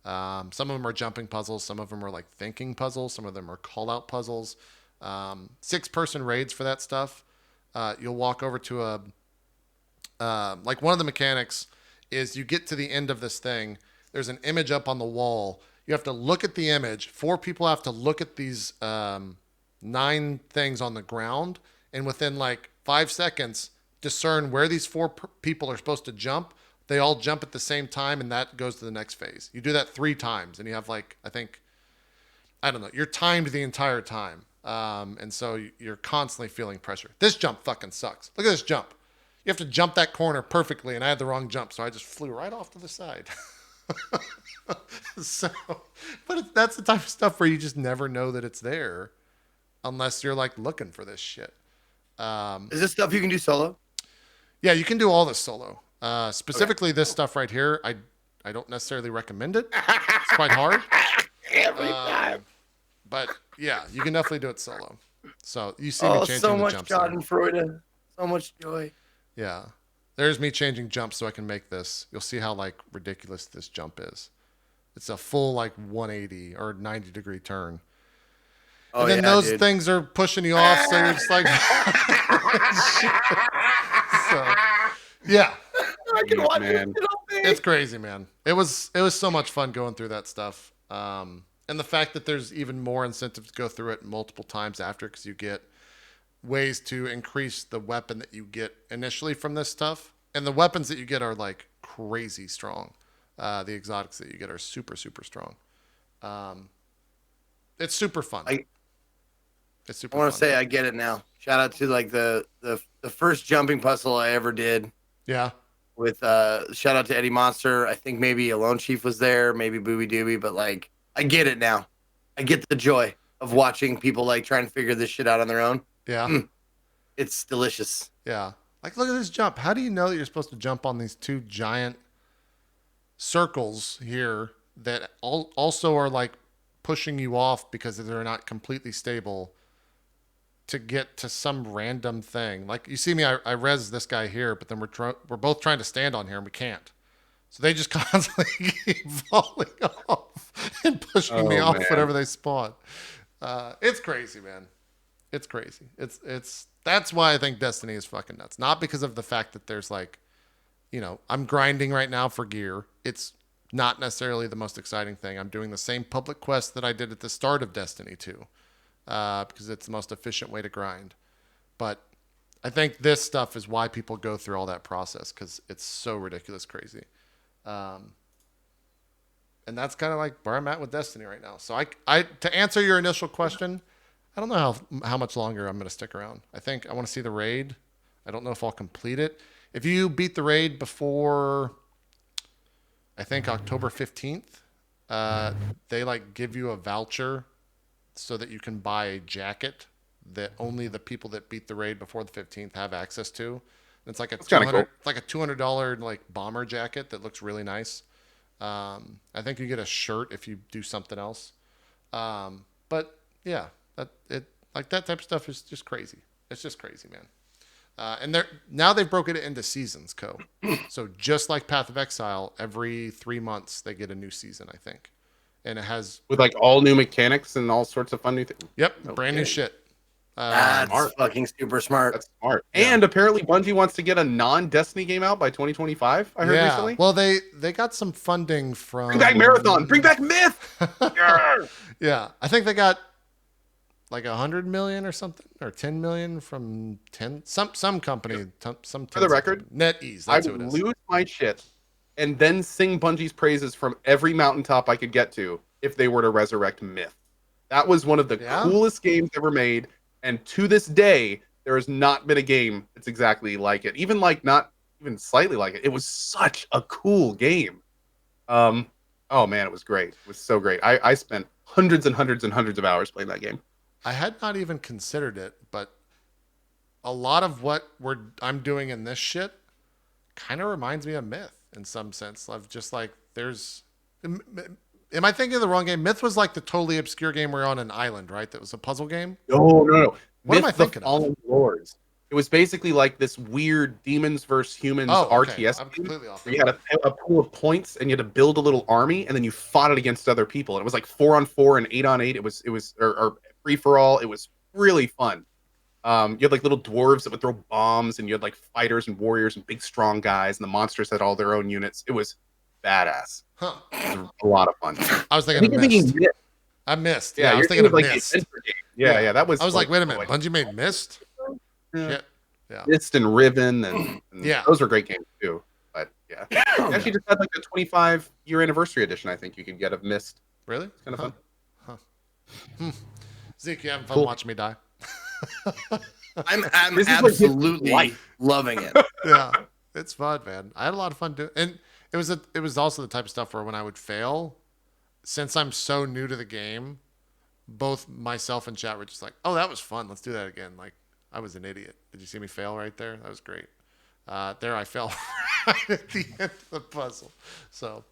Some of them are jumping puzzles, some of them are like thinking puzzles, some of them are call-out puzzles. 6-person raids for that stuff. You'll walk over to like one of the mechanics is you get to the end of this thing. There's an image up on the wall. You have to look at the image. 4 people have to look at these 9 things on the ground, and within like 5 seconds, discern where these 4 people are supposed to jump. They all jump at the same time, and that goes to the next phase. You do that 3 times, and you have like, I don't know, you're timed the entire time. And so you're constantly feeling pressure. This jump fucking sucks. Look at this jump. You have to jump that corner perfectly, and I had the wrong jump, so I just flew right off to the side. But that's the type of stuff where you just never know that it's there unless you're like looking for this shit. Is this stuff you can do solo? Yeah, you can do all this solo. Specifically this stuff right here, I don't necessarily recommend it. It's quite hard. Every time. But yeah, you can definitely do it solo. So you see me changing so the much jumps there. Schadenfreude. So much joy. Yeah. There's me changing jumps so I can make this. You'll see how like ridiculous this jump is. It's a full like 180 or 90 degree turn. Oh, And then yeah, those dude. things are pushing you off, so you're just like, so, yeah. I can watch Man. this shit all it's crazy, man. It was so much fun going through that stuff. And the fact that there's even more incentive to go through it multiple times after, because you get ways to increase the weapon that you get initially from this stuff, and the weapons that you get are like crazy strong. The exotics that you get are super super strong. It's super fun. It's super I want fun. to say I get it now. Shout out to like the first jumping puzzle I ever did Yeah. with shout out to Eddie Monster. I think maybe Alone Chief was there, maybe Booby Dooby, but like I get it now. I get the joy of watching people like trying to figure this shit out on their own. Yeah. It's delicious. Yeah. Like, look at this jump. How do you know that you're supposed to jump on these two giant circles here that also are like pushing you off because they're not completely stable to get to some random thing? Like, you see me, I res this guy here, but then we're both trying to stand on here and we can't. So they just constantly keep falling off and pushing me off whenever they spawn. It's crazy, man. It's crazy. It's that's why I think Destiny is fucking nuts. Not because of the fact that there's like, I'm grinding right now for gear. It's not necessarily the most exciting thing. I'm doing the same public quest that I did at the start of Destiny 2, because it's the most efficient way to grind. But I think this stuff is why people go through all that process, because it's so ridiculous crazy. And that's kind of like where I'm at with Destiny right now. So I to answer your initial question, I don't know how much longer I'm going to stick around. I think I want to see the raid. I don't know if I'll complete it. If you beat the raid before, I think October 15th, they like give you a voucher so that you can buy a jacket that only the people that beat the raid before the 15th have access to. And it's like a it's like a $200 like bomber jacket that looks really nice. I think you get a shirt if you do something else. But yeah, that type of stuff is just crazy. It's just crazy, man. And now they've broken it into seasons, So just like Path of Exile, every 3 months they get a new season, I think, and it has with like all new mechanics and all sorts of fun new things. Yep, brand new shit. That's fucking super smart. That's smart. Yeah. And apparently Bungie wants to get a non-Destiny game out by 2025. I heard recently. Well, they got some funding from Bring back Marathon. Bring back Myth. Yeah, I think they got like 100 million or something, or 10 million from some company. Some for the record, NetEase. I would lose my shit and then sing Bungie's praises from every mountaintop I could get to if they were to resurrect Myth. That was one of the coolest games ever made. And to this day, there has not been a game that's exactly like it. Even like not even slightly like it. It was such a cool game. Oh man, it was great. It was so great. I spent hundreds and hundreds and hundreds of hours playing that game. I had not even considered it, but a lot of what I'm doing in this shit kind of reminds me of Myth in some sense. Of just like am I thinking of the wrong game? Myth was like the totally obscure game where you're on an island, right? That was a puzzle game. No. What Myth, am I thinking the Fallen Lords. It was basically like this weird demons versus humans RTS. I'm completely off. You had a pool of points, and you had to build a little army, and then you fought it against other people. And it was like 4-on-4 and 8-on-8. It was free for all. It was really fun. You had like little dwarves that would throw bombs, and you had like fighters and warriors and big strong guys, and the monsters had all their own units. It was badass. Huh. It was a lot of fun. I was thinking of Myst. I missed. Yeah, I was thinking of Myst. Yeah, that was. I was like, wait a minute, Bungie made Myst? Shit. Yeah. Myst and Riven, and yeah, those were great games too. But yeah, they actually just had like a 25-year anniversary edition. I think you could get of Myst. Really? It's kind of fun. Zeke, you having fun watching me die? I'm absolutely loving it. Yeah, it's fun, man. I had a lot of fun doing, and it was also the type of stuff where when I would fail, since I'm so new to the game, both myself and chat were just like, "Oh, that was fun. Let's do that again." Like, I was an idiot. Did you see me fail right there? That was great. There I fell right at the end of the puzzle. So,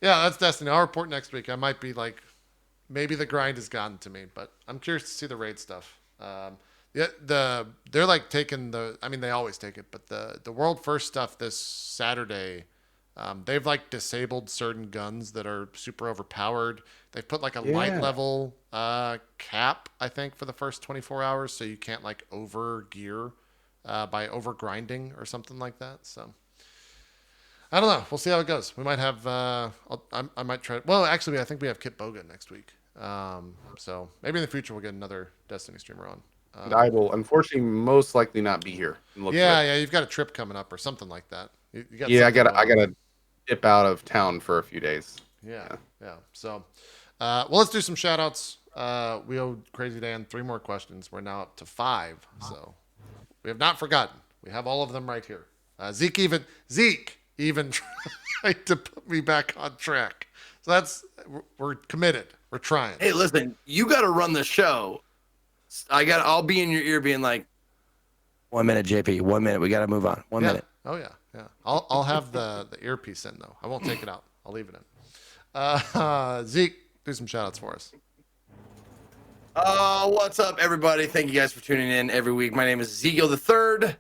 yeah, that's Destiny. I'll report next week. I might be like, maybe the grind has gotten to me, but I'm curious to see the raid stuff. They're like taking they always take it, but the world first stuff this Saturday, they've like disabled certain guns that are super overpowered. They've put like a light level cap, I think, for the first 24 hours, so you can't like over gear by over grinding or something like that. So I don't know. We'll see how it goes. We might have. I might try. Well, actually, I think we have Kit Boga next week. So maybe in the future we'll get another Destiny streamer on. And I will unfortunately most likely not be here. Yeah. You've got a trip coming up or something like that. You got Yeah, something I going on. gotta dip out of town for a few days. Yeah. So, well, let's do some shout outs. We owe Crazy Dan 3 more questions. We're now up to 5. So we have not forgotten. We have all of them right here. Zeke even tried to put me back on track. So we're committed. We're trying. Hey, listen, you got to run the show. I'll be in your ear being like, 1 minute, JP, 1 minute. We got to move on. 1 minute. Oh yeah. I'll have the earpiece in though. I won't take it out. I'll leave it in. Zeke, do some shout outs for us. What's up, everybody? Thank you guys for tuning in every week. My name is Ezekiel the Third.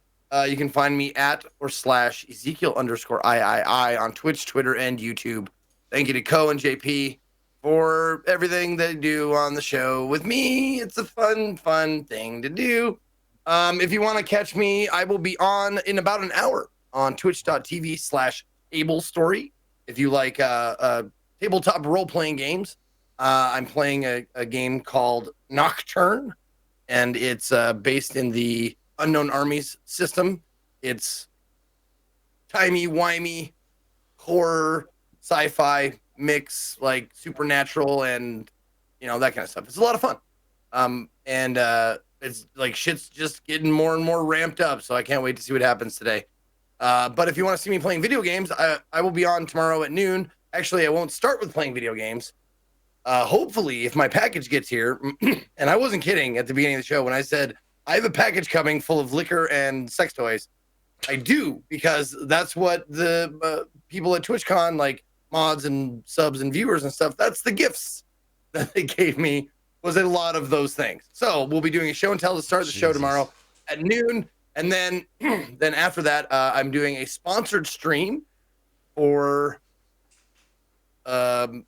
You can find me at / Ezekiel_III on Twitch, Twitter, and YouTube. Thank you to Co and JP for everything they do on the show with me. It's a fun thing to do. If you want to catch me, I will be on in about an hour on twitch.tv/AbleStory. If you like tabletop role-playing games, I'm playing a game called Nocturne, and it's based in the Unknown Armies system. It's timey-wimey, horror, sci-fi mix, like supernatural and, that kind of stuff. It's a lot of fun. And it's like shit's just getting more and more ramped up, so I can't wait to see what happens today. But if you want to see me playing video games, I will be on tomorrow at noon. Actually, I won't start with playing video games. Hopefully, if my package gets here, and I wasn't kidding at the beginning of the show when I said I have a package coming full of liquor and sex toys. I do, because that's what the people at TwitchCon, like mods and subs and viewers and stuff, that's the gifts that they gave me, was a lot of those things. So we'll be doing a show and tell to start the show tomorrow at noon. And then after that, I'm doing a sponsored stream for no.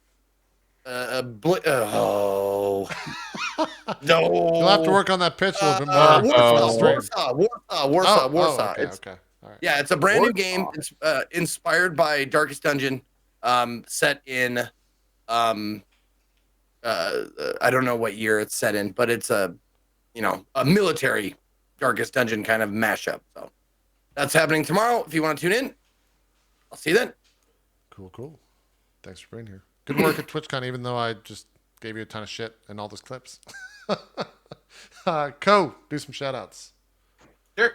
You'll have to work on that pitch a little bit more. Warsaw. Okay. All right. Yeah, it's a brand new game. It's inspired by Darkest Dungeon, set in I don't know what year it's set in, but it's a military Darkest Dungeon kind of mashup. So that's happening tomorrow. If you want to tune in, I'll see you then. Cool. Thanks for being here. Good work at TwitchCon, even though I just gave you a ton of shit in all those clips. Co, do some shout outs. Sure.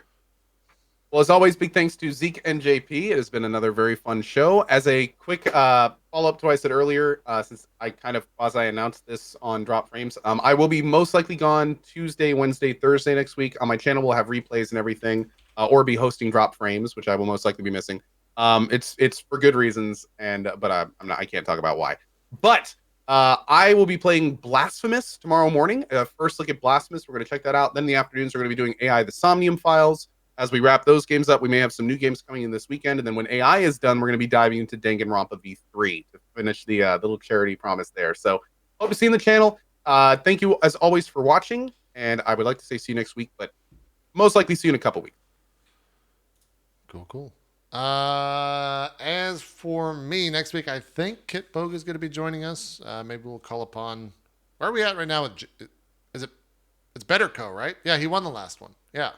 Well, as always, big thanks to Zeke and JP. It has been another very fun show. As a quick follow-up to what I said earlier, since I kind of quasi-announced this on Drop Frames, I will be most likely gone Tuesday, Wednesday, Thursday next week. On my channel, we'll have replays and everything, or be hosting Drop Frames, which I will most likely be missing. It's for good reasons, but I can't talk about why. But I will be playing Blasphemous tomorrow morning. First look at Blasphemous. We're going to check that out. Then in the afternoons, we're going to be doing AI the Somnium Files. As we wrap those games up, we may have some new games coming in this weekend. And then when AI is done, we're going to be diving into Danganronpa V3 to finish the little charity promise there. So hope to see you in the channel. Thank you, as always, for watching. And I would like to say see you next week, but most likely see you in a couple weeks. Cool. As for me, next week, I think Kit Boga is going to be joining us. Maybe we'll call upon... Where are we at right now? It's Better Co, right? Yeah, he won the last one. Yeah.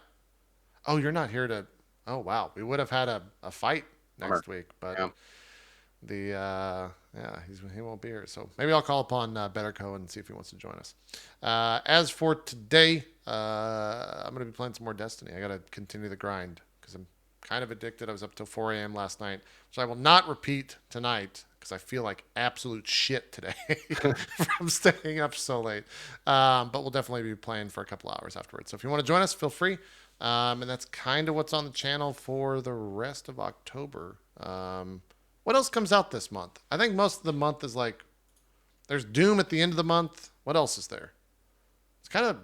Oh, you're not here to... Oh, wow. We would have had a fight next week, but he won't be here. So maybe I'll call upon Better Co and see if he wants to join us. As for today, I'm going to be playing some more Destiny. I got to continue the grind because I'm kind of addicted. I was up till 4 a.m. last night, which I will not repeat tonight because I feel like absolute shit today from staying up so late. But we'll definitely be playing for a couple hours afterwards. So if you want to join us, feel free. And that's kind of what's on the channel for the rest of October. What else comes out this month? I think most of the month is like, there's Doom at the end of the month. What else is there? It's kind of...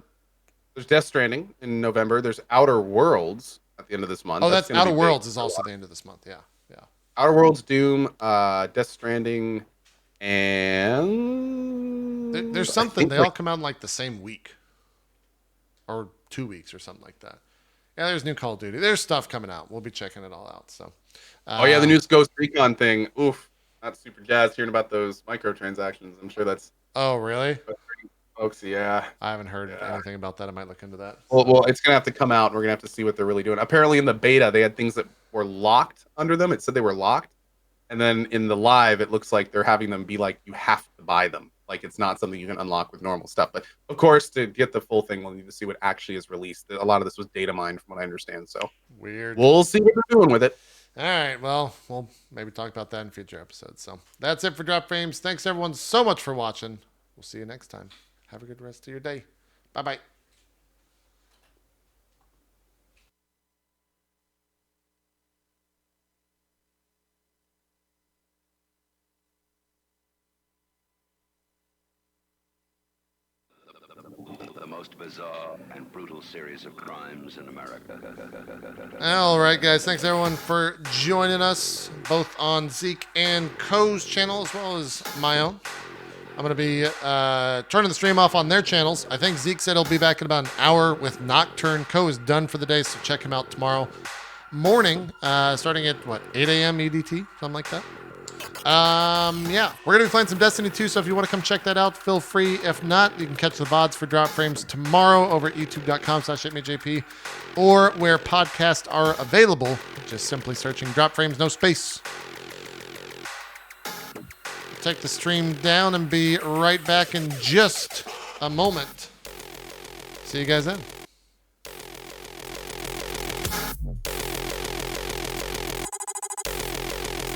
There's Death Stranding in November. There's Outer Worlds at the end of this month. Oh, that's Outer Worlds is also the end of this month. Yeah. Outer Worlds, Doom, Death Stranding, and... There's something. They all come out in like the same week. Or 2 weeks or something like that. Yeah, there's new Call of Duty. There's stuff coming out. We'll be checking it all out. So, Oh yeah, the new Ghost Recon thing. Oof, not super jazzed hearing about those microtransactions. I'm sure that's Oh, really? folks. Yeah, I haven't heard yeah. anything about that. I might look into that. Well, it's gonna have to come out, and we're gonna have to see what they're really doing. Apparently, in the beta, they had things that were locked under them. It said they were locked, and then in the live, it looks like they're having them be like you have to buy them. Like it's not something you can unlock with normal stuff. But of course, to get the full thing, we'll need to see what actually is released. A lot of this was data mined, from what I understand. So Weird. we'll see what they're doing with it. All right. Well, we'll maybe talk about that in future episodes. So that's it for Drop Frames. Thanks everyone so much for watching. We'll see you next time. Have a good rest of your day. Bye bye. The most bizarre and brutal series of crimes in America. All right, guys. Thanks everyone for joining us, both on Zeke and Co's channel as well as my own. I'm going to be turning the stream off on their channels. I think Zeke said he'll be back in about an hour with Nocturne. Co is done for the day, so check him out tomorrow morning, starting at, 8 a.m. EDT? Something like that. Yeah, we're going to be playing some Destiny 2, so if you want to come check that out, feel free. If not, you can catch the VODs for Drop Frames tomorrow over at youtube.com/itmeJP or where podcasts are available. Just simply searching Drop Frames, no space. Take the stream down and be right back in just a moment. See you guys then.